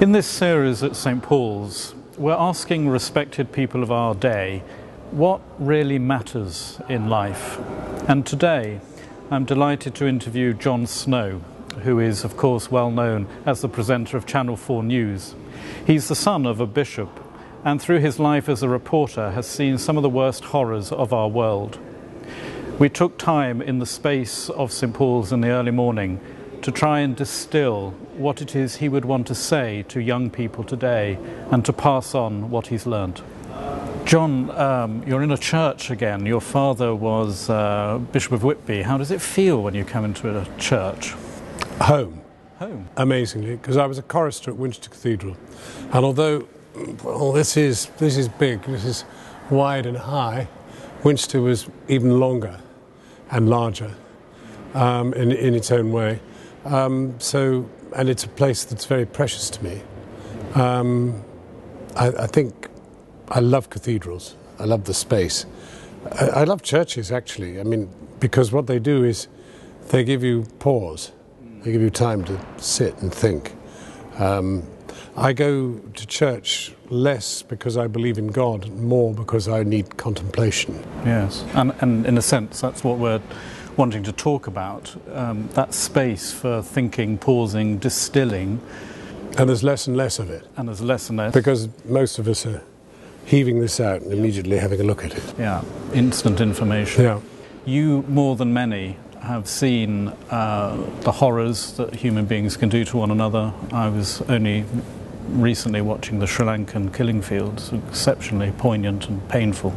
In this series at St. Paul's, we're asking respected people of our day what really matters in life. And today, I'm delighted to interview Jon Snow, who is, of course, well known as the presenter of Channel 4 News. He's the son of a bishop, and through his life as a reporter has seen some of the worst horrors of our world. We took time in the space of St. Paul's in the early morning to try and distill what it is he would want to say to young people today and to pass on what he's learnt. Jon, you're in a church again. Your father was Bishop of Whitby. How does it feel when you come into a church? Home. Home? Amazingly, because I was a chorister at Winchester Cathedral. And although, well, this is big, this is wide and high, Winchester was even longer and larger in its own way. And it's a place that's very precious to me. I think I love cathedrals. I love the space. I love churches, actually. I mean, because what they do is they give you pause. They give you time to sit and think. I go to church less because I believe in God, more because I need contemplation. Yes, and in a sense that's what we're wanting to talk about, that space for thinking, pausing, distilling. And there's less and less of it. And there's less and less. Because most of us are heaving this out and immediately having a look at it. Yeah, instant information. Yeah. You, more than many, have seen the horrors that human beings can do to one another. I was only recently watching the Sri Lankan killing fields, exceptionally poignant and painful.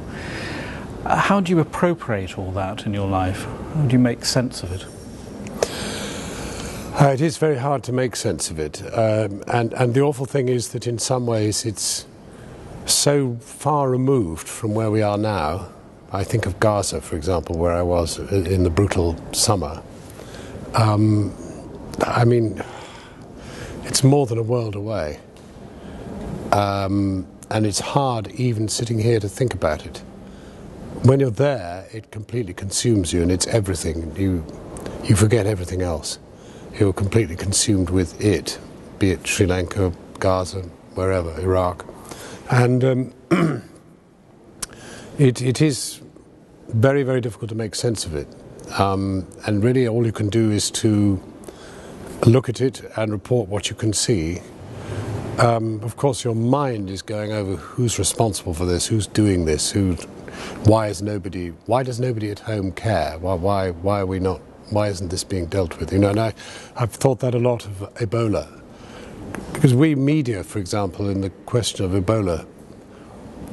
How do you appropriate all that in your life? How do you make sense of it? It is very hard to make sense of it. And the awful thing is that in some ways it's so far removed from where we are now. I think of Gaza, for example, where I was in the brutal summer. I mean, it's more than a world away. And it's hard even sitting here to think about it. When you're there, it completely consumes you and it's everything. You forget everything else. You're completely consumed with it, be it Sri Lanka, Gaza, wherever, Iraq. And it is very, very difficult to make sense of it. And really all you can do is to look at it and report what you can see. Of course, your mind is going over who's responsible for this, who's doing this, why does nobody at home care? Why are we not? Why isn't this being dealt with? You know, and I've thought that a lot of Ebola, because we media, for example, in the question of Ebola,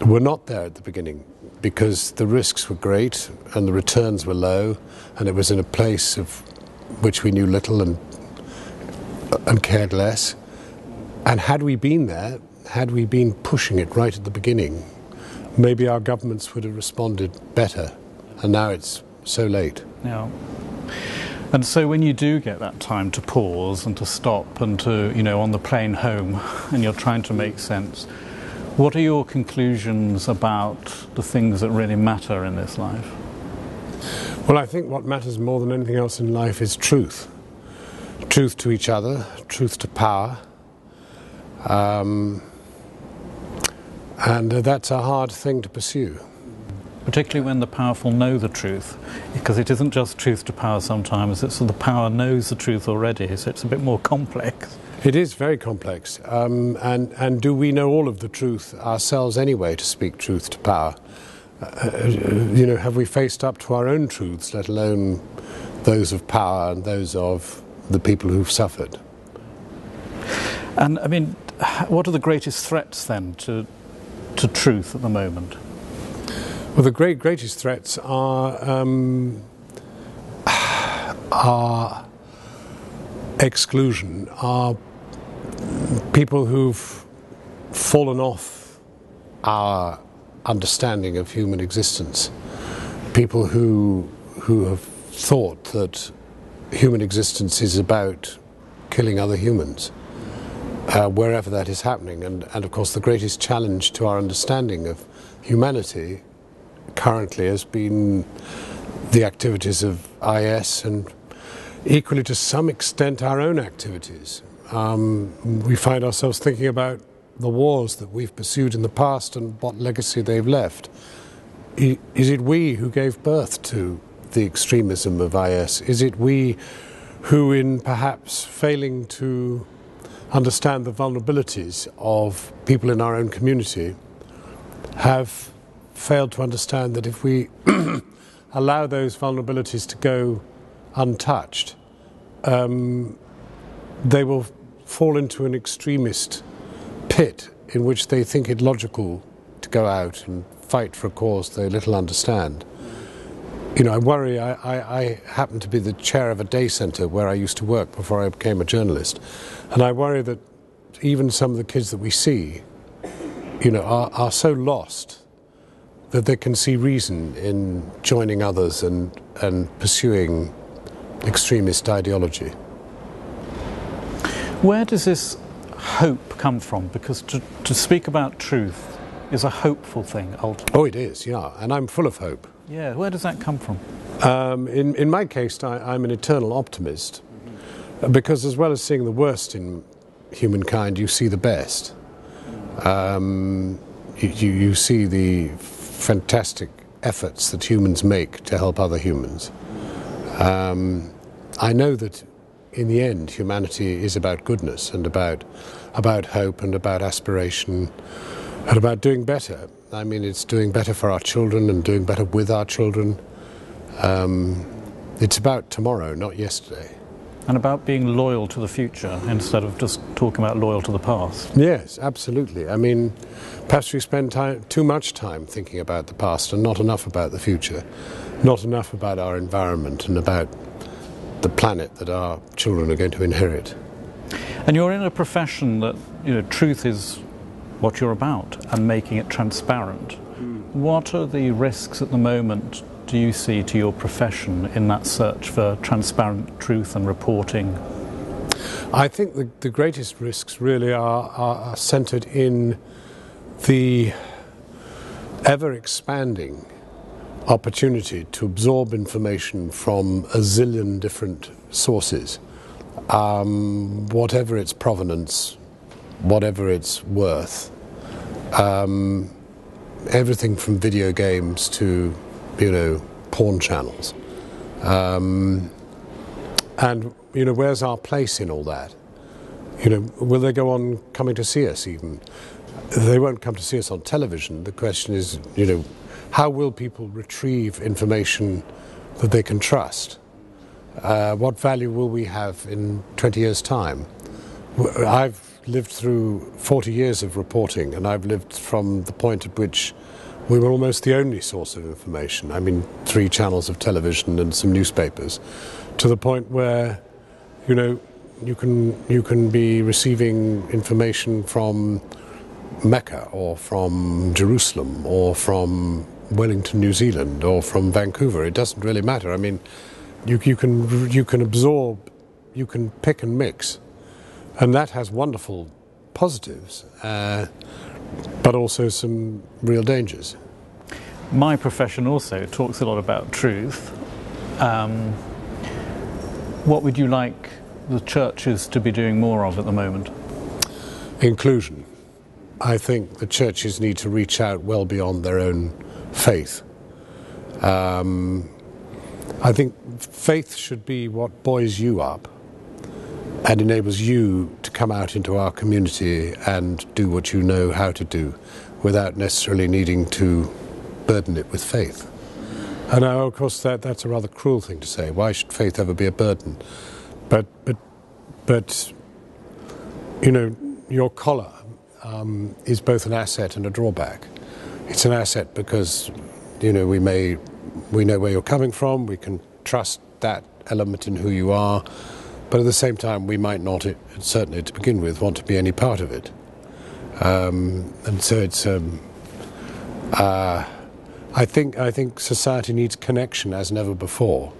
were not there at the beginning because the risks were great and the returns were low, and it was in a place of which we knew little and cared less. And had we been there, had we been pushing it right at the beginning, maybe our governments would have responded better, and now it's so late. Yeah. And so when you do get that time to pause and to stop and to, on the plane home, and you're trying to make sense, what are your conclusions about the things that really matter in this life? Well, I think what matters more than anything else in life is truth. Truth to each other, truth to power. And that's a hard thing to pursue. Particularly when the powerful know the truth, because it isn't just truth to power sometimes, it's that the power knows the truth already, so it's a bit more complex. It is very complex. And do we know all of the truth ourselves anyway to speak truth to power? Have we faced up to our own truths, let alone those of power and those of the people who've suffered? And, I mean, what are the greatest threats, then, to truth at the moment? Well, the greatest threats are exclusion, are people who've fallen off our understanding of human existence, people who have thought that human existence is about killing other humans. Wherever that is happening. And of course the greatest challenge to our understanding of humanity currently has been the activities of IS and equally to some extent our own activities. we find ourselves thinking about the wars that we've pursued in the past and what legacy they've left. Is it we who gave birth to the extremism of IS? Is it we who, in perhaps failing to understand the vulnerabilities of people in our own community, have failed to understand that if we allow those vulnerabilities to go untouched, they will fall into an extremist pit in which they think it logical to go out and fight for a cause they little understand. You know, I worry, I happen to be the chair of a day centre where I used to work before I became a journalist, and I worry that even some of the kids that we see, you know, are so lost that they can see reason in joining others and pursuing extremist ideology. Where does this hope come from? Because to speak about truth is a hopeful thing, ultimately. Oh, it is, yeah, and I'm full of hope. Yeah, where does that come from? In my case, I'm an eternal optimist, because as well as seeing the worst in humankind, you see the best. You see the fantastic efforts that humans make to help other humans. I know that in the end, humanity is about goodness and about hope and about aspiration and about doing better. I mean, it's doing better for our children and doing better with our children. It's about tomorrow, not yesterday. And about being loyal to the future instead of just talking about loyal to the past. Yes, absolutely. I mean, perhaps we spend too much time thinking about the past and not enough about the future, not enough about our environment and about the planet that our children are going to inherit. And you're in a profession that, you know, truth is what you're about and making it transparent. What are the risks at the moment do you see to your profession in that search for transparent truth and reporting? I think the greatest risks really are centred in the ever-expanding opportunity to absorb information from a zillion different sources, whatever its provenance, whatever its worth. Everything from video games to, you know, porn channels. And, you know, where's our place in all that? You know, will they go on coming to see us even? They won't come to see us on television. The question is, you know, how will people retrieve information that they can trust? What value will we have in 20 years' time? I've lived through 40 years of reporting, and I've lived from the point at which we were almost the only source of information. I mean, 3 channels of television and some newspapers, to the point where, you know, you can be receiving information from Mecca or from Jerusalem or from Wellington, New Zealand, or from Vancouver. It doesn't really matter. I mean, you can absorb, you can pick and mix, and that has wonderful positives, but also some real dangers. My profession also talks a lot about truth. What would you like the churches to be doing more of at the moment? Inclusion. I think the churches need to reach out well beyond their own faith. I think faith should be what buoys you up and enables you to come out into our community and do what you know how to do without necessarily needing to burden it with faith. And now, of course, that's a rather cruel thing to say. Why should faith ever be a burden? But you know, your collar is both an asset and a drawback. It's an asset because, you know, we know where you're coming from, we can trust that element in who you are, but at the same time we might not, certainly to begin with, want to be any part of it. And so it's I think society needs connection as never before.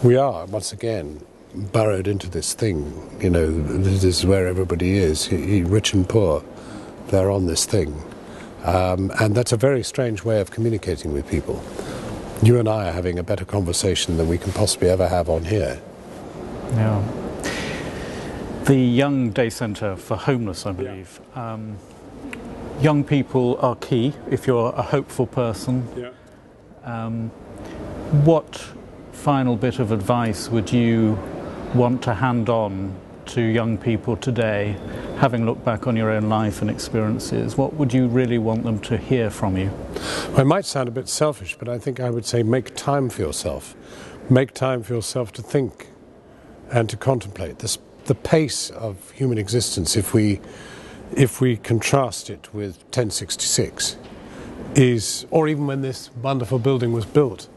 We are, once again, burrowed into this thing, you know, this is where everybody is, rich and poor, they're on this thing. And that's a very strange way of communicating with people. You and I are having a better conversation than we can possibly ever have on here. Yeah. the Young Day Centre for Homeless, I believe. Young people are key if you're a hopeful person. What final bit of advice would you want to hand on to young people today, having looked back on your own life and experiences? What would you really want them to hear from you? Well, it might sound a bit selfish, but I think I would say make time for yourself. Make time for yourself to think and to contemplate. The pace of human existence, if we contrast it with 1066, or even when this wonderful building was built,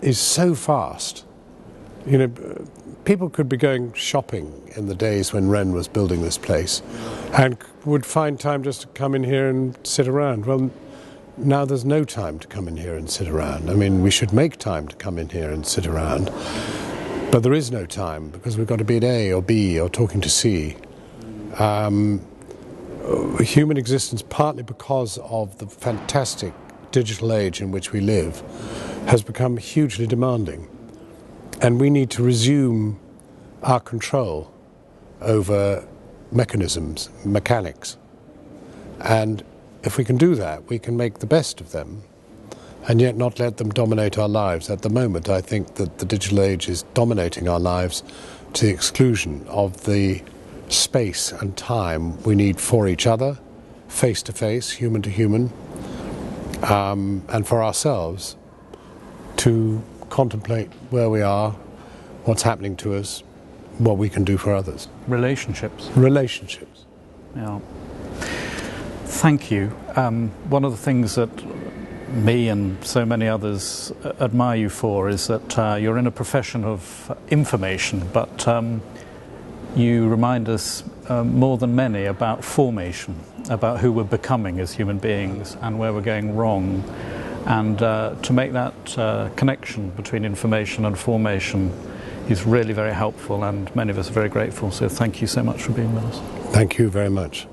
is so fast. You know, people could be going shopping in the days when Wren was building this place and would find time just to come in here and sit around. Well, now there's no time to come in here and sit around. I mean, we should make time to come in here and sit around, but there is no time because we've got to be at A or B or talking to C. Human existence, partly because of the fantastic digital age in which we live, has become hugely demanding. And we need to resume our control over mechanisms, mechanics. And if we can do that, we can make the best of them and yet not let them dominate our lives. At the moment, I think that the digital age is dominating our lives to the exclusion of the space and time we need for each other, face to face, human to human, and for ourselves to contemplate where we are, what's happening to us, what we can do for others. Relationships. Yeah. Thank you. One of the things that me and so many others admire you for is that you're in a profession of information, but you remind us more than many about formation, about who we're becoming as human beings and where we're going wrong. And to make that connection between information and formation is really very helpful, and many of us are very grateful. So thank you so much for being with us. Thank you very much.